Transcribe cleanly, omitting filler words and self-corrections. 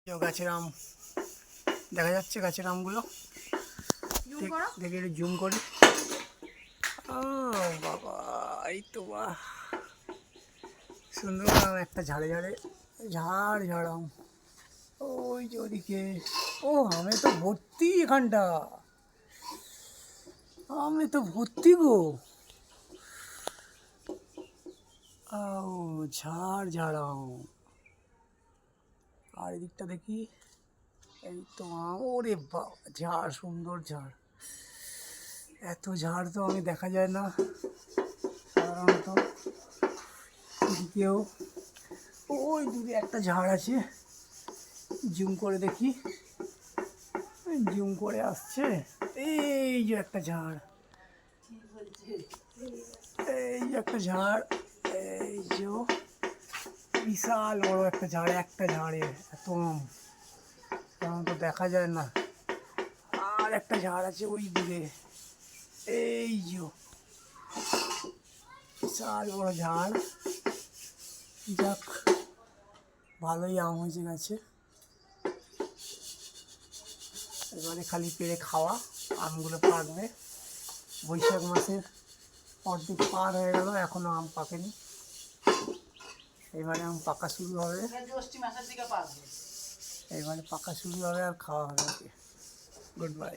গাছের আম দেখা যাচ্ছে, গাছের আমগুলো দেখে একটু জুম করি। ও বাবা, এই তো বাহ, সুন্দর আম, একটা ঝাড়ে ঝাড়ে ঝাড় ঝাড় আম। ওই যে ওদিকে, ও আমে তো ভর্তি, এখানটা আমে তো ভর্তি গো। ও ঝাড় ঝাড় আম। আর এদিকটা দেখি, এই তো আম, ওরে বাবা ঝাড়, সুন্দর ঝাড়। এত ঝাড় তো আমি দেখা যায় না সাধারণত এদিকেও। ওই দূরে একটা ঝাড় আছে, জুম করে দেখি, জুম করে আসছে। এই যে একটা ঝাড়, এই যে একটা ঝাড়, এই যে বিশাল বড় একটা ঝাড়, একটা ঝাড়ে এত আম সাধারণত দেখা যায় না। আর একটা ঝাড় আছে ওই দূরে, এই যে বিশাল বড় ঝাড়। যাক, ভালোই আম হয়েছে গাছে। এবারে খালি পেড়ে খাওয়া, আমগুলো পাকবে। বৈশাখ মাসের অর্ধেক পার হয়ে গেল, এখনো আম পাকেনি। এবারে আম পাকা শুরু হবে, এবারে পাকা শুরু হবে আর খাওয়া হবে। Good bye.